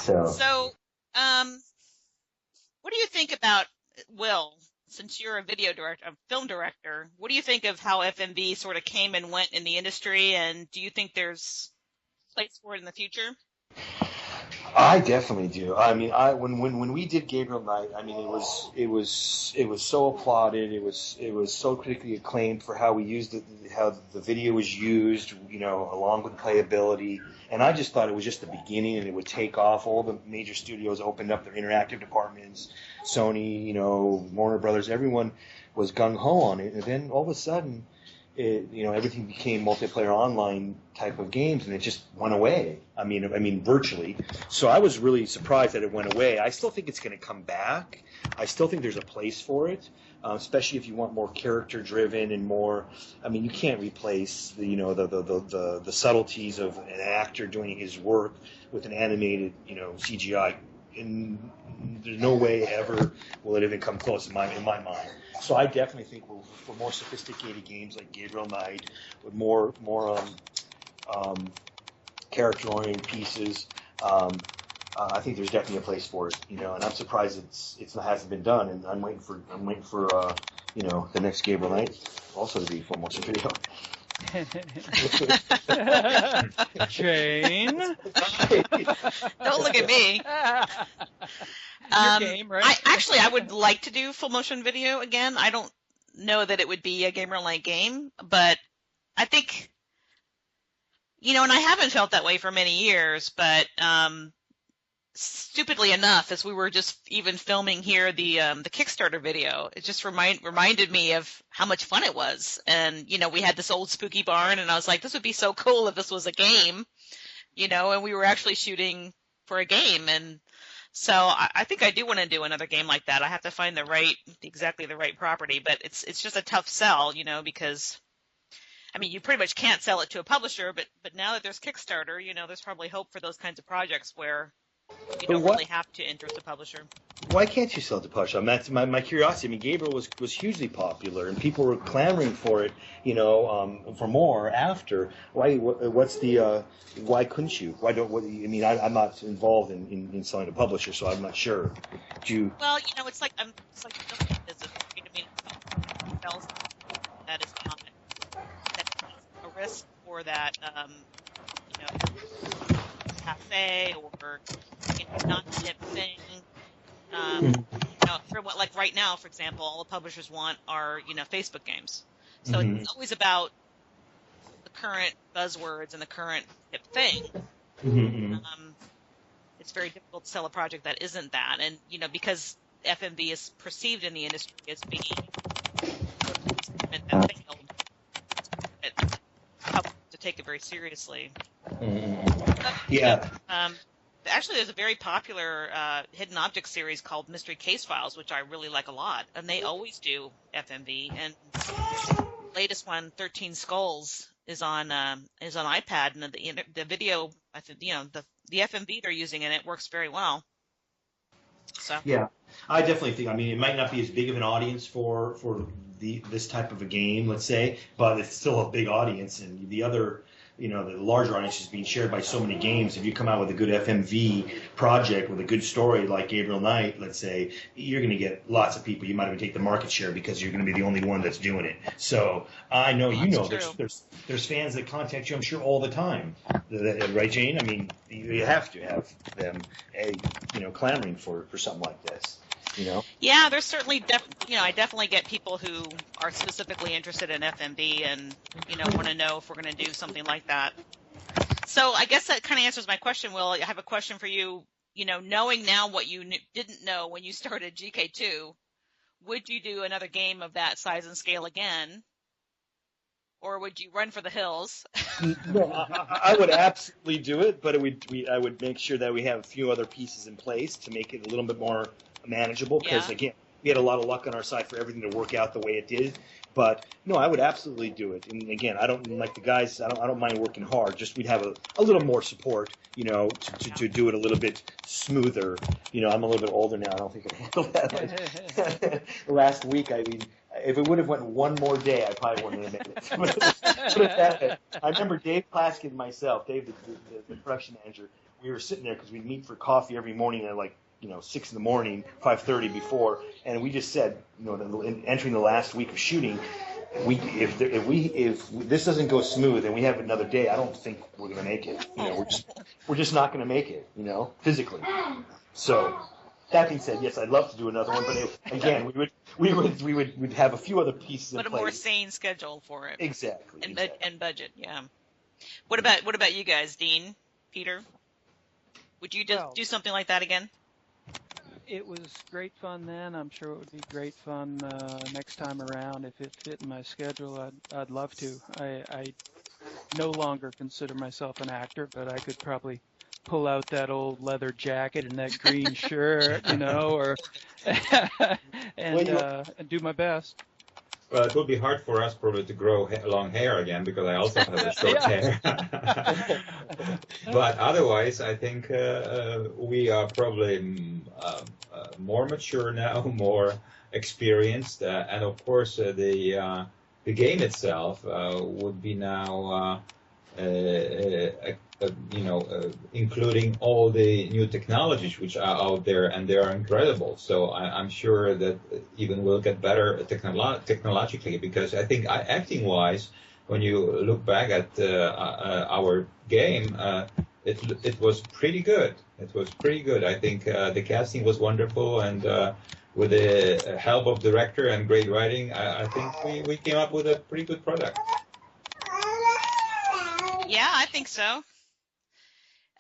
So, what do you think about Will? Since you're a film director, what do you think of how FMV sort of came and went in the industry, and do you think there's place for it in the future? I definitely do. I mean, when we did Gabriel Knight, I mean, it was so applauded. It was so critically acclaimed for how we used it, how the video was used, along with playability. And I just thought it was just the beginning, and it would take off. All the major studios opened up their interactive departments. Sony, Warner Brothers, everyone was gung ho on it. And then all of a sudden, everything became multiplayer online type of games, and it just went away. I mean, virtually. So I was really surprised that it went away. I still think it's going to come back. I still think there's a place for it, especially if you want more character-driven and more. I mean, you can't replace the subtleties of an actor doing his work with an animated, CGI. And there's no way ever will it even come close in my mind. So I definitely think for more sophisticated games like Gabriel Knight, with more character-oriented pieces, I think there's definitely a place for it. And I'm surprised it hasn't been done. And I'm waiting for the next Gabriel Knight also to be full motion video. Jane, don't look at me. Game, right? I would like to do full motion video again. I don't know that it would be a Gabriel Knight game, but I think, and I haven't felt that way for many years, but stupidly enough, as we were just even filming here the Kickstarter video, it just reminded me of how much fun it was. And we had this old spooky barn, and I was like, this would be so cool if this was a game, and we were actually shooting for a game. And so I think I do want to do another game like that. I have to find exactly the right property, but it's just a tough sell, because I mean, you pretty much can't sell it to a publisher, but now that there's Kickstarter, there's probably hope for those kinds of projects where you don't really have to interest a publisher. Why can't you sell it to publisher? That's my curiosity. I mean, Gabriel was hugely popular, and people were clamoring for it, for more after. Why? Why couldn't you? I'm not involved in selling to publisher, so I'm not sure. Well, it's like business. I mean, that is not a risk for that, cafe or not hip thing. For what, like right now, for example, all the publishers want are Facebook games. So it's always about the current buzzwords and the current hip thing. It's very difficult to sell a project that isn't that, and because FMV is perceived in the industry as being that failed, to take it very seriously. Yeah. Actually, there's a very popular hidden object series called Mystery Case Files, which I really like a lot, and they always do FMV. And the latest one, 13 Skulls, is on iPad, and the video, I think, the FMV they're using in it works very well. So yeah, I definitely think. I mean, it might not be as big of an audience for this type of a game, let's say, but it's still a big audience, and the other. The larger audience is being shared by so many games. If you come out with a good FMV project with a good story like Gabriel Knight, let's say, you're going to get lots of people. You might even take the market share because you're going to be the only one that's doing it. So I know there's fans that contact you, I'm sure, all the time. Right, Jane? I mean, you have to have them, clamoring for something like this. Yeah, there's certainly I definitely get people who are specifically interested in FMV and want to know if we're going to do something like that. So I guess that kind of answers my question, Will. I have a question for you. Knowing now what you didn't know when you started GK2, would you do another game of that size and scale again, or would you run for the hills? No, I would absolutely do it, but I would make sure that we have a few other pieces in place to make it a little bit more manageable, because again, we had a lot of luck on our side for everything to work out the way it did. But no, I would absolutely do it. And again, I don't like the guys. I don't mind working hard. Just we'd have a little more support, to do it a little bit smoother. I'm a little bit older now. I don't think I can handle that. Last week, I mean, if it would have went one more day, I probably wouldn't have made it. I remember Dave Plaskin and myself, Dave, the production manager. we were sitting there because we'd meet for coffee every morning at like 6 in the morning, 5:30 before, and we just said, entering the last week of shooting, if this doesn't go smooth and we have another day, I don't think we're going to make it. We're just not going to make it, physically. So that being said, yes, I'd love to do another one, but again, we'd have a few other pieces in place. But a more sane schedule for it. Exactly. And budget, yeah. What about you guys, Dean, Peter? Would you do something like that again? It was great fun then. I'm sure it would be great fun next time around. If it fit in my schedule, I'd love to. I no longer consider myself an actor, but I could probably pull out that old leather jacket and that green shirt, or and do my best. Well, it would be hard for us probably to grow long hair again because I also have a short hair. But otherwise, I think we are probably more mature now, more experienced, and of course the game itself would be now including all the new technologies which are out there, and they are incredible. So I'm sure that even we'll get better technologically, because I think acting-wise, when you look back at our game, it was pretty good. It was pretty good. I think the casting was wonderful, and with the help of director and great writing, I think we came up with a pretty good product. Yeah, I think so.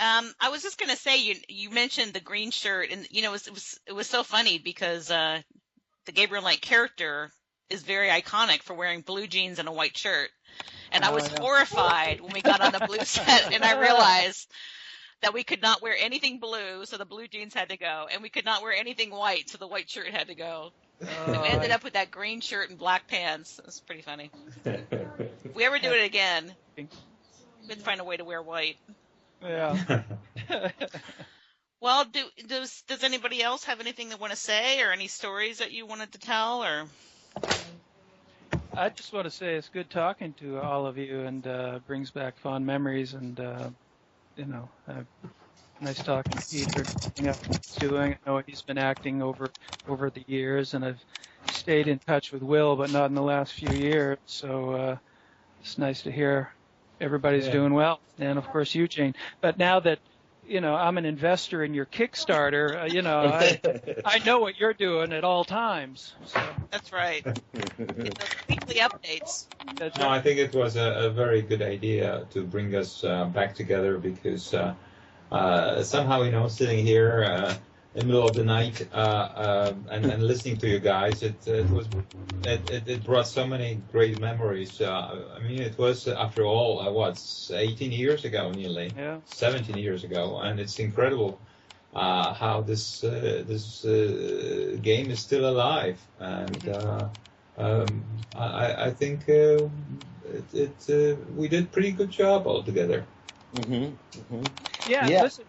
I was just gonna say, you mentioned the green shirt, and it was so funny because the Gabriel Knight character is very iconic for wearing blue jeans and a white shirt, and I was horrified when we got on the blue set, and I realized that we could not wear anything blue, so the blue jeans had to go, and we could not wear anything white, so the white shirt had to go. And we ended up with that green shirt and black pants. It was pretty funny. If we ever do it again, we'd find a way to wear white. Yeah. Well, does anybody else have anything they want to say, or any stories that you wanted to tell, or? I just want to say it's good talking to all of you, and brings back fond memories, and nice talking to Peter, seeing what he's doing. I know he's been acting over the years, and I've stayed in touch with Will, but not in the last few years. So it's nice to hear everybody's doing well, and of course you, Jane. But now that I'm an investor in your Kickstarter, I know what you're doing at all times. So. That's right. Those weekly updates. I think it was a very good idea to bring us back together, because somehow, sitting here in the middle of the night and listening to you guys, it brought so many great memories. It was, after all, 18 years ago, nearly 17 years ago, and it's incredible how this game is still alive. And I think we did a pretty good job altogether. Mm-hmm. Mm-hmm. Yeah. Listen,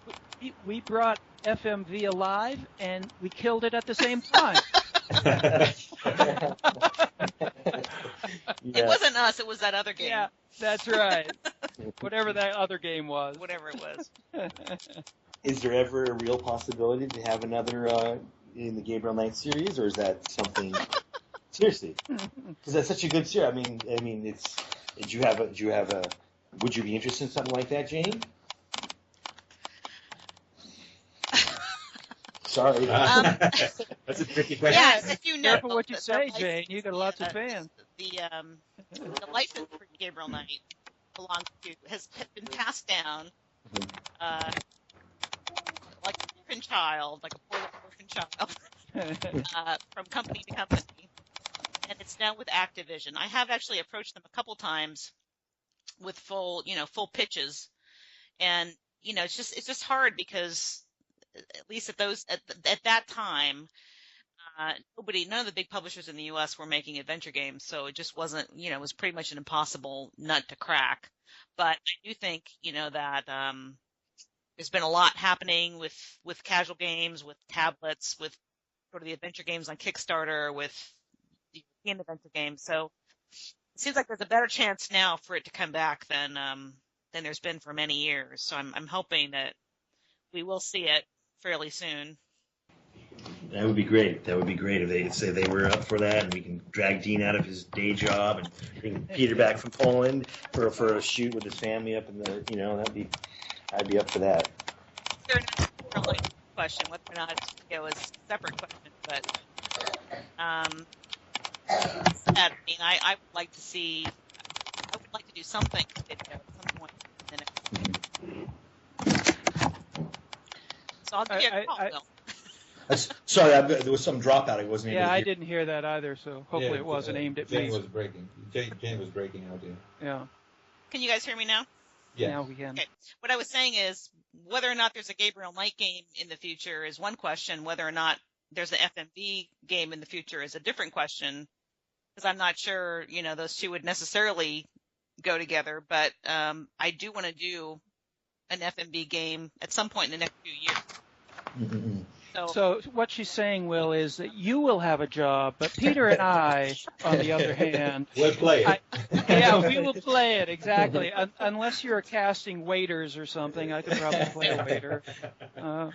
we brought FMV alive, and we killed it at the same time. It wasn't us, it was that other game. Yeah, that's right. Whatever that other game was. Whatever it was. Is there ever a real possibility to have another in the Gabriel Knight series, or is that something... Seriously, because that's such a good series. I mean, it's... Would you be interested in something like that, Jane? Sorry. That's a tricky question. Yeah, as you know, careful what you say, Jane. You got lots of fans. The license for Gabriel Knight has been passed down, like an orphan child, like a poor little orphan child, from company to company, and it's now with Activision. I have actually approached them a couple times with full pitches, and it's just hard because, at least at that time, none of the big publishers in the U.S. were making adventure games, so it just wasn't, it was pretty much an impossible nut to crack. But I do think, that there's been a lot happening with casual games, with tablets, with sort of the adventure games on Kickstarter, with the European adventure games. So it seems like there's a better chance now for it to come back than there's been for many years. So I'm hoping that we will see it fairly soon. That would be great. That would be great if they say they were up for that, and we can drag Dean out of his day job and bring Peter back from Poland for a shoot with his family up in the, I'd be up for that. Whether or not it's a question, whether or not it's a separate question, but I mean, I would like to see. I would like to do something video at some point in the next. So I'll give you a call, Will. Sorry, there was some dropout. I wasn't able to hear. I didn't hear that either, so hopefully it wasn't aimed at Jane me. was breaking. Jane was breaking out. Yeah. Can you guys hear me now? Yeah. Now we can. Okay. What I was saying is whether or not there's a Gabriel Knight game in the future is one question. Whether or not there's an FMV game in the future is a different question. Because I'm not sure, those two would necessarily go together. But I do want to do an FMV game at some point in the next few years. Mm-hmm. So what she's saying, Will, is that you will have a job, but Peter and I, on the other hand, we'll play it. We will play it, exactly. Unless you're casting waiters or something, I could probably play a waiter. I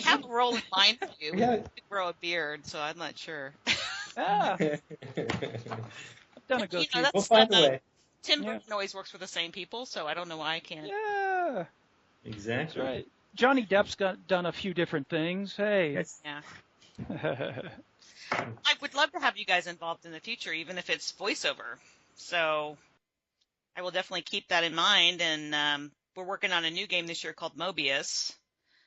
have a role in mind for you. Yeah. You could grow a beard, so I'm not sure. I've done a go-to. We'll find a way. Tim Burton always works for the same people, so I don't know why I can't. Yeah. Exactly. That's right. Johnny Depp's done a few different things. Hey. Yes. Yeah. I would love to have you guys involved in the future, even if it's voiceover. So I will definitely keep that in mind. And we're working on a new game this year called Mobius.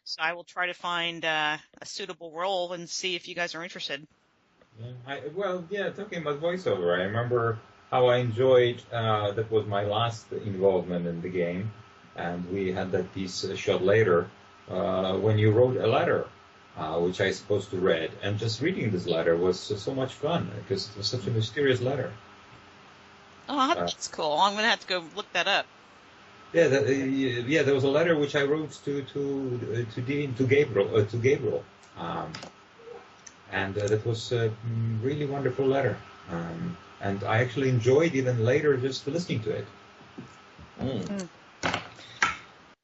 So I will try to find a suitable role and see if you guys are interested. Talking about voiceover, I remember how I enjoyed, that was my last involvement in the game. And we had that piece shot later when you wrote a letter, which I supposed to read. And just reading this letter was so much fun because it was such a mysterious letter. Oh, that's cool. I'm going to have to go look that up. Yeah, there was a letter which I wrote to Gabriel, and that was a really wonderful letter. And I actually enjoyed even later just listening to it.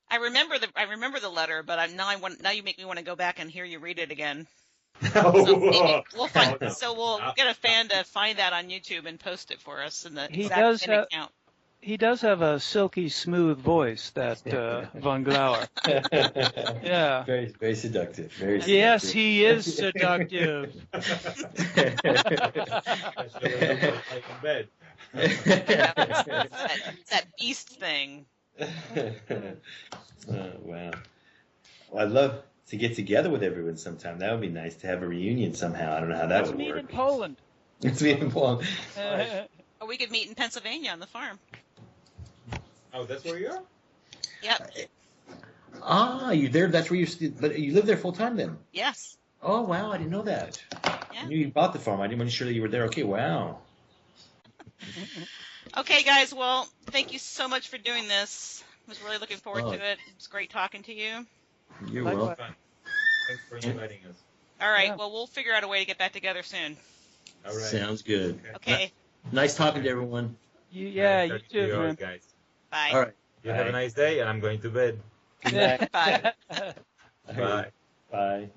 I remember the letter, but now you make me want to go back and hear you read it again. Oh, So we'll get a fan to find that on YouTube and post it for us in the account. He does have a silky smooth voice, that Von Glauer. Yeah. Very, very seductive. Very seductive. Yes, he is seductive. That beast thing. Wow. Well, I'd love to get together with everyone sometime. That would be nice to have a reunion somehow. I don't know how that would work. Let's meet in Poland. Let's meet in Poland. Or we could meet in Pennsylvania on the farm. Oh, that's where you are? Yep. You there? That's where but you live there full time then? Yes. Oh, wow. I didn't know that. Yeah. I knew you bought the farm. I wasn't sure that you were there. Okay, wow. Okay, guys. Well, thank you so much for doing this. I was really looking forward to it. It was great talking to you. You're welcome. Thanks for inviting us. All right. Well, we'll figure out a way to get back together soon. All right. Sounds good. Okay. Nice talking to everyone. You too, All man. right, guys. Bye. All right. You have a nice day, and I'm going to bed. Good night. Bye. Bye. Bye.